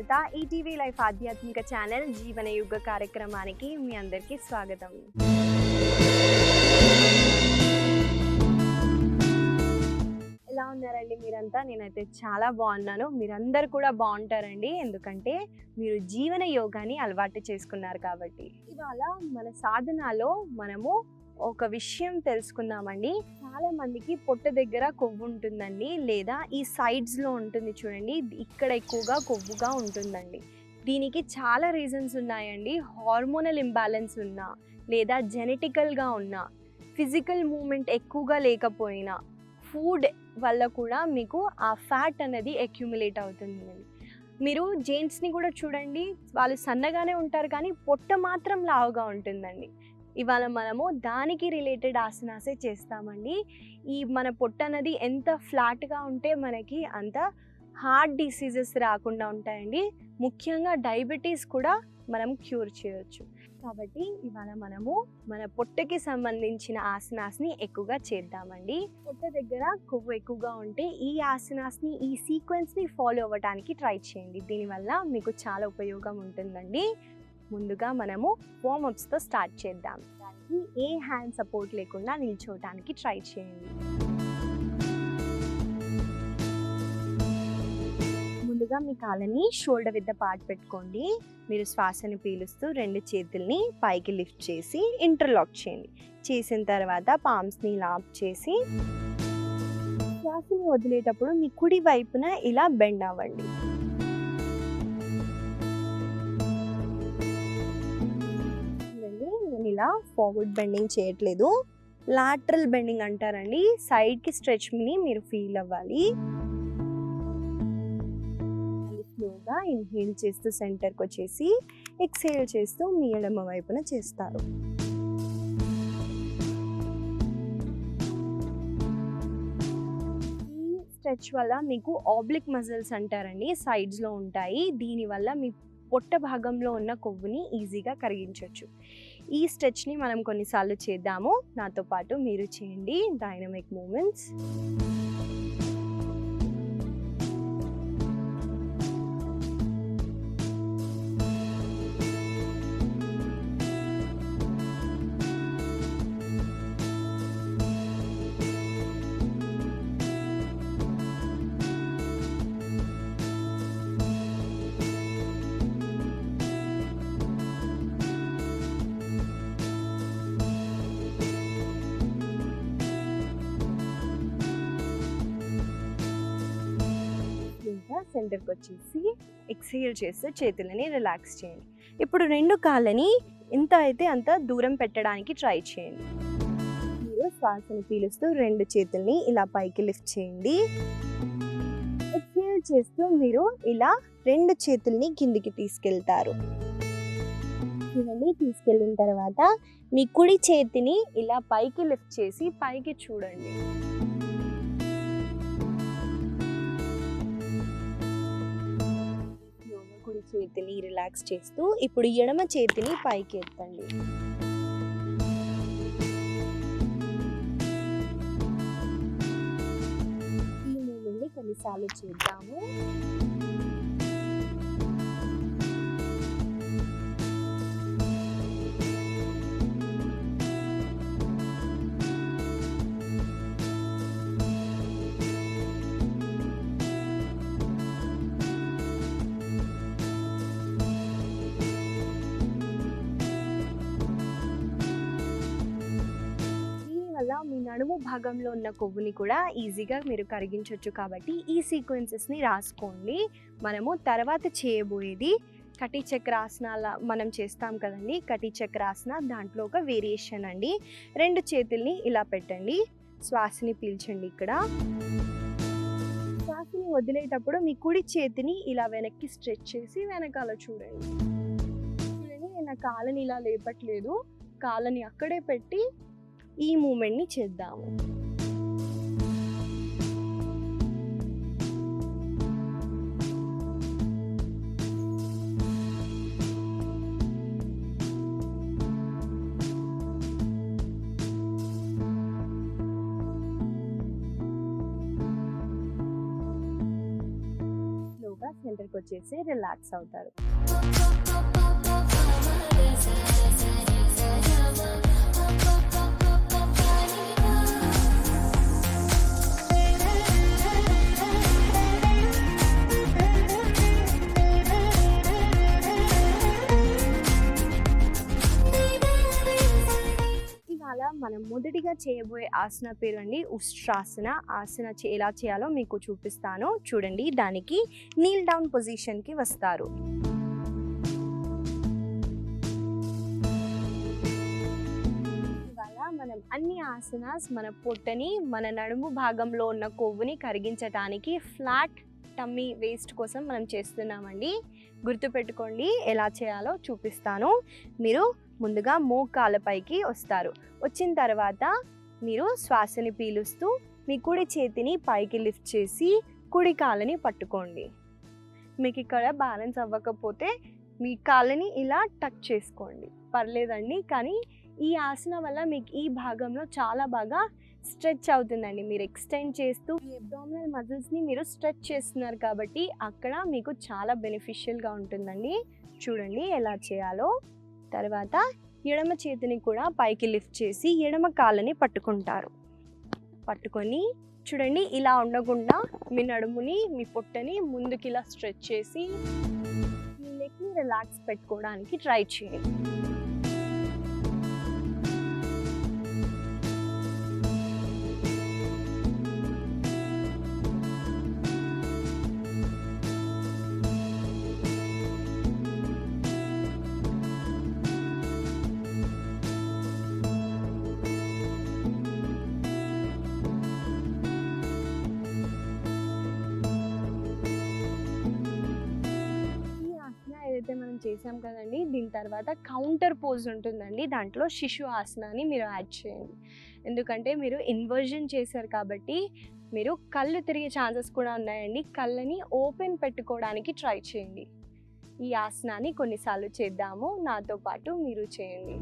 Sujatha. ETV life ఆధ్యాత్మిక channel జీవన యుగ కార్యక్రమానికి మీ అందరికీ స్వాగతం. ఎలా ఉన్నారండి మీరంతా? నేనైతే చాలా బాగున్నాను. మీరందరూ కూడా బాగుంటారండి, ఎందుకంటే మీరు జీవన యోగాని అలవాటు చేసుకున్నారు కాబట్టి. ఇవాళ మన సాధనలో మనము ఒక విషయం తెలుసుకుందామండి. చాలా మందికి పొట్ట దగ్గర కొవ్వు ఉంటుందండి, లేదా ఈ సైడ్స్లో ఉంటుంది చూడండి, ఇక్కడ ఎక్కువగా కొవ్వుగా ఉంటుందండి. దీనికి చాలా రీజన్స్ ఉన్నాయండి. హార్మోనల్ ఇంబ్యాలెన్స్ ఉన్నా, లేదా జెనెటికల్గా ఉన్నా, ఫిజికల్ మూమెంట్ ఎక్కువగా లేకపోయినా, ఫుడ్ వల్ల కూడా మీకు ఆ ఫ్యాట్ అనేది అక్యుములేట్ అవుతుందండి. మీరు జెంట్స్ని కూడా చూడండి, వాళ్ళు సన్నగానే ఉంటారు కానీ పొట్ట మాత్రం లావుగా ఉంటుందండి. ఇవాళ మనము దానికి రిలేటెడ్ ఆసనాసే చేస్తామండి. ఈ మన పొట్ట అనేది ఎంత ఫ్లాట్గా ఉంటే మనకి అంత హార్ట్ డిసీజెస్ రాకుండా ఉంటాయండి. ముఖ్యంగా డయాబెటీస్ కూడా మనం క్యూర్ చేయొచ్చు. కాబట్టి ఇవాళ మనము మన పొట్టకి సంబంధించిన ఆసనాస్ని ఎక్కువగా చేద్దామండి. పొట్ట దగ్గర కొవ్వు ఎక్కువగా ఉంటే ఈ ఆసనాస్ని, ఈ సీక్వెన్స్ని ఫాలో అవ్వడానికి ట్రై చేయండి. దీనివల్ల మీకు చాలా ఉపయోగం ఉంటుందండి. ముందుగా మనము వార్మప్స్తో స్టార్ట్ చేద్దాం. దానికి ఏ హ్యాండ్ సపోర్ట్ లేకుండా నిల్చోవడానికి ట్రై చేయండి. ముందుగా మీ కాళ్ళని షోల్డర్ విత్ ద పార్ట్ పెట్టుకోండి. మీరు శ్వాసని పీలుస్తూ 2 చేతుల్ని పైకి లిఫ్ట్ చేసి ఇంటర్లాక్ చేయండి. చేసిన తర్వాత పామ్స్ని లాక్ చేసి శ్వాసని వదిలేటప్పుడు మీ కుడి వైపున ఇలా బెండ్ అవ్వండి. ఇలా ఫార్వర్డ్ బెండింగ్ చేయట్లేదు, లాటరల్ బెండింగ్ అంటారండి. సైడ్కి స్ట్రెచ్ని మీరు ఫీల్ అవ్వాలి. స్లోగా ఇన్హేల్ చేస్తూ సెంటర్కి వచ్చేసి ఎక్స్హేల్ చేస్తూ మీ ఎడమ వైపున చేస్తారు. ఈ స్ట్రెచ్ వల్ల మీకు ఆబ్లిక్ మజిల్స్ అంటారండి, సైడ్స్లో ఉంటాయి. దీనివల్ల మీ పొట్ట భాగంలో ఉన్న కొవ్వుని ఈజీగా కరిగించవచ్చు. ఈ స్ట్రెచ్ని మనం కొన్నిసార్లు చేద్దాము. నాతో పాటు మీరు చేయండి. Dynamic moments. సెంటర్కి వచ్చేసి ఎక్స్హేల్ చేస్తూ చేతులని రిలాక్స్ చేయండి. ఇప్పుడు 2 కాళ్ళని ఎంత అయితే అంత దూరం పెట్టడానికి ట్రై చేయండి. మీరు శ్వాసని పీలుస్తూ 2 చేతుల్ని ఇలా పైకి లిఫ్ట్ చేయండి. ఎక్స్హేల్ చేస్తూ మీరు ఇలా 2 చేతుల్ని కిందికి తీసుకెళ్తారు. తీసుకెళ్ళిన తర్వాత మీ కుడి చేతిని ఇలా పైకి లిఫ్ట్ చేసి పైకి చూడండి. కుడి చేతిని రిలాక్స్ చేస్తూ ఇప్పుడు ఎడమ చేతిని పైకి ఎత్తండి. ఈ మూమెంట్ని కొన్నిసార్లు చేద్దాము. మీ నడుము భాగంలో ఉన్న కొవ్వుని కూడా ఈజీగా మీరు కరిగించవచ్చు. కాబట్టి ఈ సీక్వెన్సెస్ని రాసుకోండి. మనము తర్వాత చేయబోయేది కటి చక్రాసనాల మనం చేస్తాం కదండి. కటి చక్రాసన దాంట్లో ఒక వేరియేషన్ అండి. 2 చేతుల్ని ఇలా పెట్టండి. శ్వాసని పీల్చండి. ఇక్కడ శ్వాసని వదిలేటప్పుడు మీ కుడి చేతిని ఇలా వెనక్కి స్ట్రెచ్ చేసి వెనకాల చూడండి. నేను కాళ్ళని ఇలా లేపట్లేదు, కాళ్ళని అక్కడే పెట్టి ఈ మూమెంట్ని చేద్దాము. సెంటర్కి వచ్చేసి రిలాక్స్ అవుతారు. ఇవాళ మనం మొదటిగా చేయబోయే ఆసన పేరు అండి ఉష్ట్రాసన. ఆసన ఎలా చేయాలో మీకు చూపిస్తాను చూడండి. దానికి నీల్ డౌన్ పొజిషన్కి వస్తారు. ఇవాళ మనం అన్ని ఆసనాస్ మన పొట్టని, మన నడుము భాగంలో ఉన్న కొవ్వుని కరిగించడానికి, ఫ్లాట్ టమ్మీ వేస్ట్ కోసం మనం చేస్తున్నామండి. గుర్తుపెట్టుకోండి, ఎలా చేయాలో చూపిస్తాను. మీరు ముందుగా మోకాళ్ళపైకి వస్తారు. వచ్చిన తర్వాత మీరు శ్వాసని పీలుస్తూ మీ కుడి చేతిని పైకి లిఫ్ట్ చేసి కుడి కాళ్ళని పట్టుకోండి. మీకు ఇక్కడ బ్యాలెన్స్ అవ్వకపోతే మీ కాళ్ళని ఇలా టచ్ చేసుకోండి, పర్లేదండి. కానీ ఈ ఆసన వల్ల మీకు ఈ భాగంలో చాలా బాగా స్ట్రెచ్ అవుతుందండి. మీరు ఎక్స్టెండ్ చేస్తూ ఈ అబ్డామినల్ మజిల్స్ని మీరు స్ట్రెచ్ చేస్తున్నారు కాబట్టి అక్కడ మీకు చాలా బెనిఫిషియల్గా ఉంటుందండి. చూడండి ఎలా చేయాలో. తర్వాత ఎడమ చేతిని కూడా పైకి లిఫ్ట్ చేసి ఎడమ కాళ్ళని పట్టుకుంటారు. పట్టుకొని చూడండి, ఇలా ఉండకుండా మీ నడుముని, మీ పొట్టని ముందుకి ఇలా స్ట్రెచ్ చేసి మీ నెక్ని రిలాక్స్ పెట్టుకోవడానికి ట్రై చేయండి. ఏదైతే మనం చేసాం కదండి, దీని తర్వాత కౌంటర్ పోజ్ ఉంటుందండి. దాంట్లో శిశు ఆసనాన్ని మీరు యాడ్ చేయండి. ఎందుకంటే మీరు ఇన్వర్జన్ చేశారు కాబట్టి మీరు కళ్ళు తిరిగే ఛాన్సెస్ కూడా ఉన్నాయండి. కళ్ళని ఓపెన్ పెట్టుకోవడానికి ట్రై చేయండి. ఈ ఆసనాన్ని కొన్నిసార్లు చేద్దాము, నాతో పాటు మీరు చేయండి.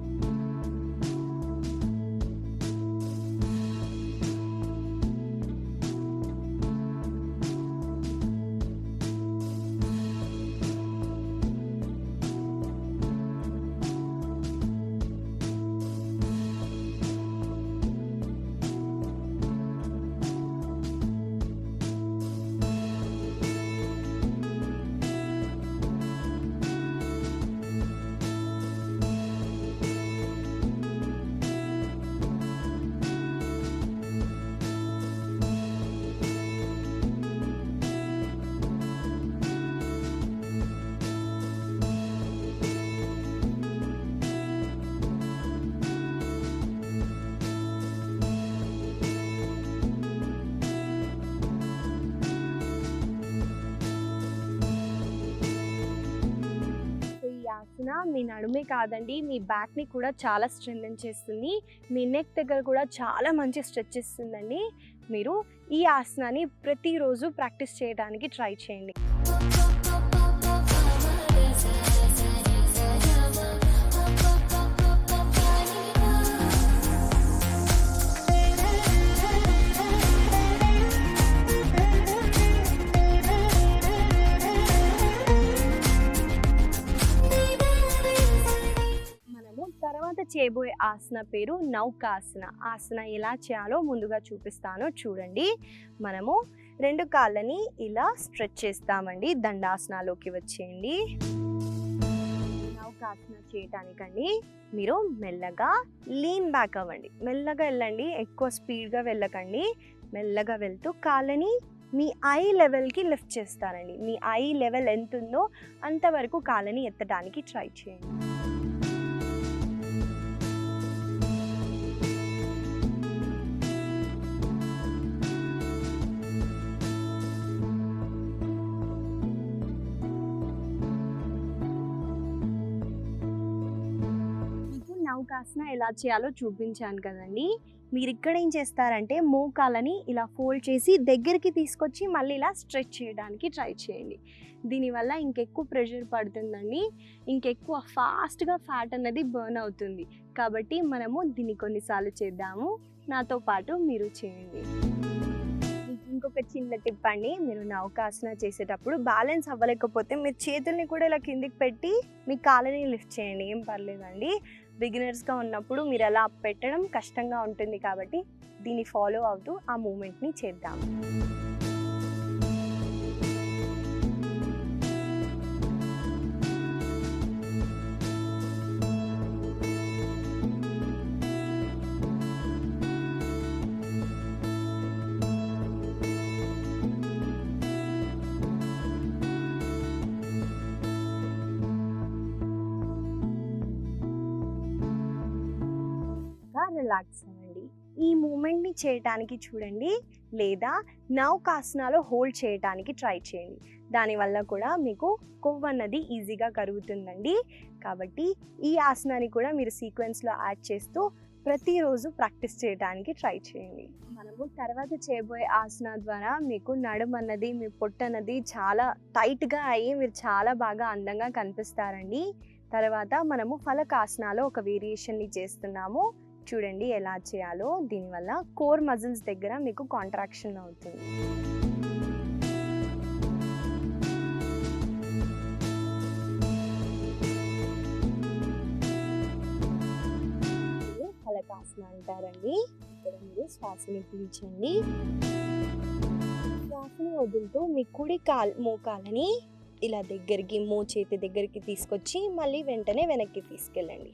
మీ నడుమే కాదండి, మీ బ్యాక్ని కూడా చాలా స్ట్రెంథెన్ చేస్తుంది. మీ నెక్ దగ్గర కూడా చాలా మంచి స్ట్రెచ్ ఇస్తుందండి. మీరు ఈ ఆసనాన్ని ప్రతిరోజు ప్రాక్టీస్ చేయడానికి ట్రై చేయండి. తర్వాత చేయబోయే ఆసన పేరు నౌకాసన. ఆసన ఎలా చేయాలో ముందుగా చూపిస్తాను చూడండి. మనము రెండు కాళ్ళని ఇలా స్ట్రెచ్ చేస్తామండి. దండాసనాలోకి వచ్చేయండి. నౌకాసన చేయటానికండి మీరు మెల్లగా లీన్ బ్యాక్ అవ్వండి. మెల్లగా వెళ్ళండి, ఎక్కువ స్పీడ్గా వెళ్ళకండి. మెల్లగా వెళ్తూ కాళ్ళని మీ ఐ లెవెల్కి లిఫ్ట్ చేస్తారండి. మీ ఐ లెవెల్ ఎంత ఉందో అంతవరకు కాళ్ళని ఎత్తడానికి ట్రై చేయండి. నౌకాసన ఎలా చేయాలో చూపించాను కదండి. మీరు ఇక్కడ ఏం చేస్తారంటే మోకాలని ఇలా ఫోల్డ్ చేసి దగ్గరికి తీసుకొచ్చి మళ్ళీ ఇలా స్ట్రెచ్ చేయడానికి ట్రై చేయండి. దీనివల్ల ఇంకెక్కువ ప్రెషర్ పడుతుందండి, ఇంకెక్కువ ఫాస్ట్గా ఫ్యాట్ అన్నది బర్న్ అవుతుంది. కాబట్టి మనము దీన్ని కొన్నిసార్లు చేద్దాము, నాతో పాటు మీరు చేయండి. మీకు ఇంకొక చిన్న టిప్ అండి, మీరు నౌకాసన చేసేటప్పుడు బ్యాలెన్స్ అవ్వలేకపోతే మీరు చేతుల్ని కూడా ఇలా కిందికి పెట్టి మీ కాళ్ళని లిఫ్ట్ చేయండి, ఏం పర్లేదండి. బిగినర్స్గా ఉన్నప్పుడు మీరు అలా పెట్టడం కష్టంగా ఉంటుంది కాబట్టి దీన్ని ఫాలో అవుతూ ఆ మూమెంట్ని చేద్దాం. రిలాక్స్ అవ్వండి. ఈ మూమెంట్ని చేయటానికి చూడండి, లేదా నౌకాసనాలో హోల్డ్ చేయటానికి ట్రై చేయండి. దానివల్ల కూడా మీకు కొవ్వు అన్నది ఈజీగా కరుగుతుందండి. కాబట్టి ఈ ఆసనాన్ని కూడా మీరు సీక్వెన్స్లో యాడ్ చేస్తూ ప్రతిరోజు ప్రాక్టీస్ చేయడానికి ట్రై చేయండి. మనము తర్వాత చేయబోయే ఆసనా ద్వారా మీకు నడుము అన్నది, మీ పొట్ట అన్నది చాలా టైట్గా అయ్యి మీరు చాలా బాగా అందంగా కనిపిస్తారండి. తర్వాత మనము ఫలకాసనాలో ఒక వేరియేషన్ని చేస్తున్నాము, చూడండి ఎలా చేయాలో. దీనివల్ల కోర్ మజిల్స్ దగ్గర మీకు కాంట్రాక్షన్ అవుతుంది. ఫలకాసన అంటారండి. ఇక్కడ మీరు శ్వాసని పీల్చండి, శ్వాసని వదులుతూ మీ కుడి మోకాలని ఇలా దగ్గరికి, చేతి దగ్గరికి తీసుకొచ్చి మళ్ళీ వెంటనే వెనక్కి తీసుకెళ్ళండి.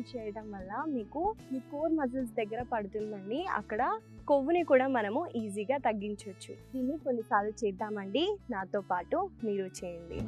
చేయడం వల్ల మీకు మీ కోర్ మజిల్స్ దగ్గర పడుతుందండి, అక్కడ కొవ్వుని కూడా మనము ఈజీగా తగ్గించవచ్చు. దీన్ని కొన్నిసార్లు చేద్దామండి, నాతో పాటు మీరు చేయండి.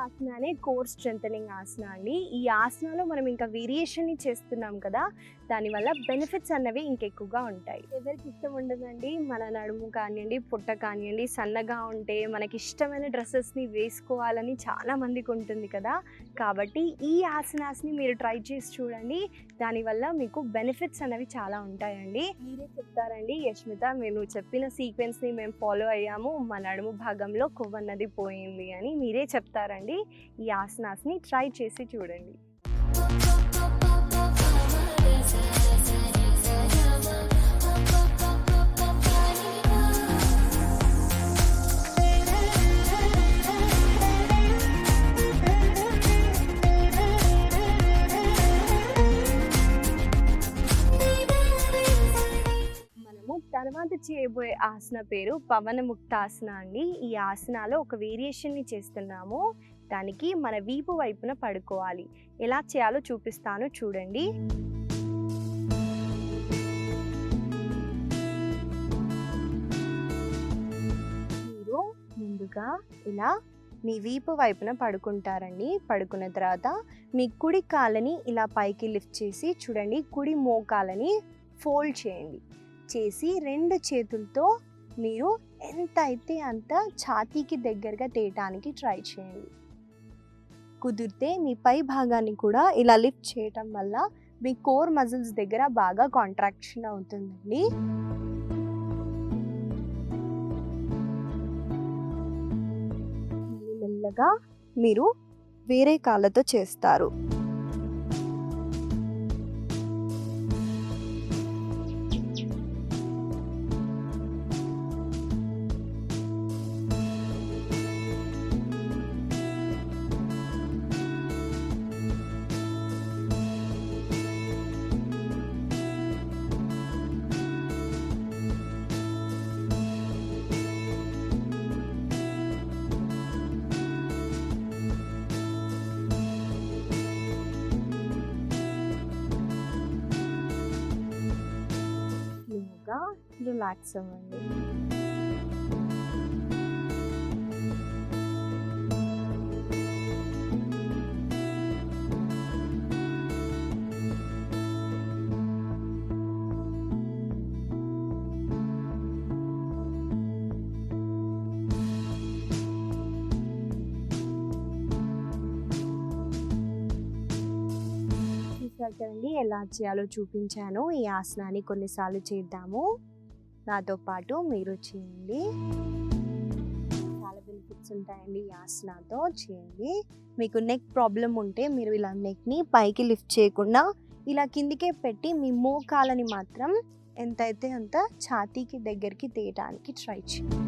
ఆసన అనే కోర్ స్ట్రెంథనింగ్ ఆసన అండి. ఈ ఆసనలో మనం ఇంకా వేరియేషన్ని చేస్తున్నాం కదా, దానివల్ల బెనిఫిట్స్ అన్నవి ఇంకెక్కువగా ఉంటాయి. ఎవరికి ఇష్టం ఉండదండి మన నడుము కానివ్వండి, పొట్ట కానివ్వండి సన్నగా ఉంటే మనకి ఇష్టమైన డ్రెస్సెస్ని వేసుకోవాలని చాలా మందికి ఉంటుంది కదా. కాబట్టి ఈ ఆసనాస్ని మీరు ట్రై చేసి చూడండి, దానివల్ల మీకు బెనిఫిట్స్ అనేవి చాలా ఉంటాయండి. మీరే చెప్తారండి, యష్మిత మీరు చెప్పిన సీక్వెన్స్ని మేము ఫాలో అయ్యాము, మా నడుము భాగంలో కొవ్వు అన్నది పోయింది అని మీరే చెప్తారండి. ఈ ఆసనాస్ని ట్రై చేసి చూడండి. తర్వాత చేయబోయే ఆసన పేరు పవన ముక్తాసన అండి. ఈ ఆసనాలో ఒక వేరియేషన్ని చేస్తున్నాము, దానికి మన వీపు వైపున పడుకోవాలి. ఎలా చేయాలో చూపిస్తాను చూడండి. మీరు ముందుగా ఇలా మీ వీపు వైపున పడుకుంటారండి. పడుకున్న తర్వాత మీ కుడి కాళ్ళని ఇలా పైకి లిఫ్ట్ చేసి చూడండి, కుడి మోకాలని ఫోల్డ్ చేయండి. చేసి రెండు చేతులతో మీరు ఎంత అయితే అంత ఛాతీకి దగ్గరగా తేయటానికి ట్రై చేయండి. కుదిరితే మీ పై భాగాన్ని కూడా ఇలా లిఫ్ట్ చేయటం వల్ల మీ కోర్ మజిల్స్ దగ్గర బాగా కాంట్రాక్షన్ అవుతుందండి. మెల్లగా మీరు వేరే కాళ్ళతో చేస్తారు. రిలాక్స్ అవ్వండి. చూసారు కదండి ఎలా చేయాలో చూపించాను. ఈ ఆసనాన్ని కొన్నిసార్లు చేద్దాము. నాతో పాటు మీరు చేయండి. చాలా బెనిఫిట్స్ ఉంటాయండి ఈ ఆసనాతో, చేయండి. మీకు నెక్ ప్రాబ్లం ఉంటే మీరు ఇలా నెక్ని పైకి లిఫ్ట్ చేయకుండా ఇలా కిందికే పెట్టి మీ మోకాలని మాత్రం ఎంతైతే అంత ఛాతీకి దగ్గరికి తీయడానికి ట్రై చేయండి.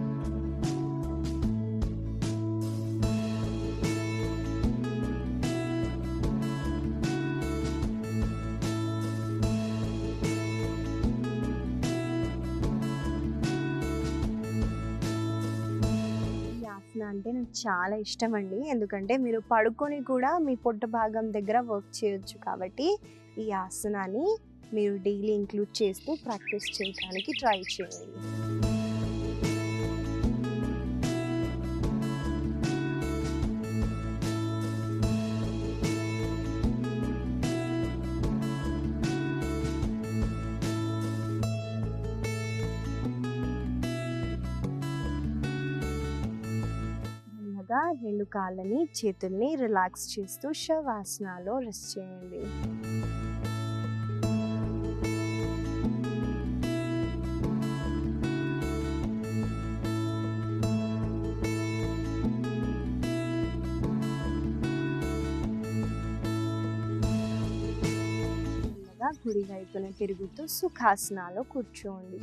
అంటే నాకు చాలా ఇష్టం అండి. ఎందుకంటే మీరు పడుకొని కూడా మీ పొట్ట భాగం దగ్గర వర్క్ చేయొచ్చు కాబట్టి ఈ ఆసనాన్ని మీరు డైలీ ఇంక్లూడ్ చేస్తూ ప్రాక్టీస్ చేయడానికి ట్రై చేయండి. రెండు కాళ్ళని చేతుల్ని రిలాక్స్ చేస్తూ శవాసనాలో రెస్ట్ చేయండి. కుడి వైపున తిరుగుతూ సుఖాసనాలో కూర్చోండి.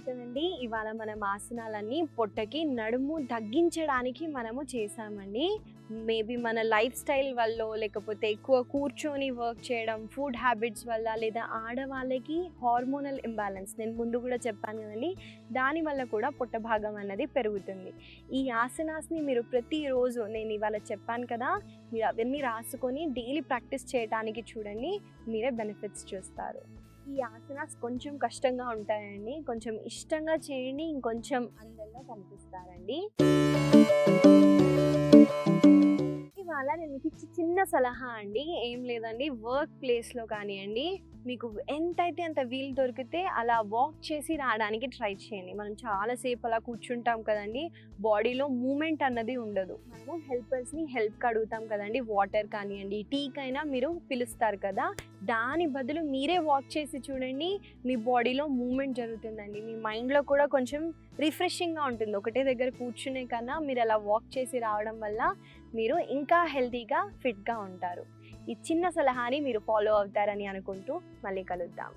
కదండి, ఇవాళ మనం ఆసనాలన్నీ పొట్టకి నడుము తగ్గించడానికి మనము చేసామండి. మేబీ మన లైఫ్ స్టైల్ వల్ల, లేకపోతే ఎక్కువ కూర్చొని వర్క్ చేయడం, ఫుడ్ హ్యాబిట్స్ వల్ల, లేదా ఆడవాళ్ళకి హార్మోనల్ ఇంబ్యాలెన్స్ నేను ముందు కూడా చెప్పాను కదండి, దానివల్ల కూడా పొట్ట భాగం అన్నది పెరుగుతుంది. ఈ ఆసనాస్ని మీరు ప్రతిరోజు నేను ఇవాళ చెప్పాను కదా, మీరు అవన్నీ రాసుకొని డైలీ ప్రాక్టీస్ చేయడానికి చూడండి, మీరే బెనిఫిట్స్ చూస్తారు. ఈ ఆసనాస్ కొంచెం కష్టంగా ఉంటాయండి, కొంచెం ఇష్టంగా చేయండి, ఇంకొంచెం అందంగా కనిపిస్తారండి. ఇవాళ నేను మీకు చిన్న సలహా అండి, ఏం లేదండి, వర్క్ ప్లేస్లో కానివ్వండి, మీకు ఎంతైతే అంత వీలు దొరికితే అలా వాక్ చేసి రావడానికి ట్రై చేయండి. మనం చాలాసేపు అలా కూర్చుంటాం కదండి, బాడీలో మూమెంట్ అన్నది ఉండదు. మనము హెల్పర్స్ని హెల్ప్కి అడుగుతాం కదండి, వాటర్ కానివ్వండి, టీకైనా మీరు పిలుస్తారు కదా, దాని బదులు మీరే వాక్ చేసి చూడండి, మీ బాడీలో మూమెంట్ జరుగుతుందండి. మీ మైండ్లో కూడా కొంచెం రిఫ్రెషింగ్గా ఉంటుంది. ఒకటే దగ్గర కూర్చునే కన్నా మీరు అలా వాక్ చేసి రావడం వల్ల మీరు ఇంకా హెల్తీగా ఫిట్గా ఉంటారు. ఈ చిన్న సలహాని మీరు ఫాలో అవుతారని అనుకుంటూ మళ్ళీ కలుద్దాం.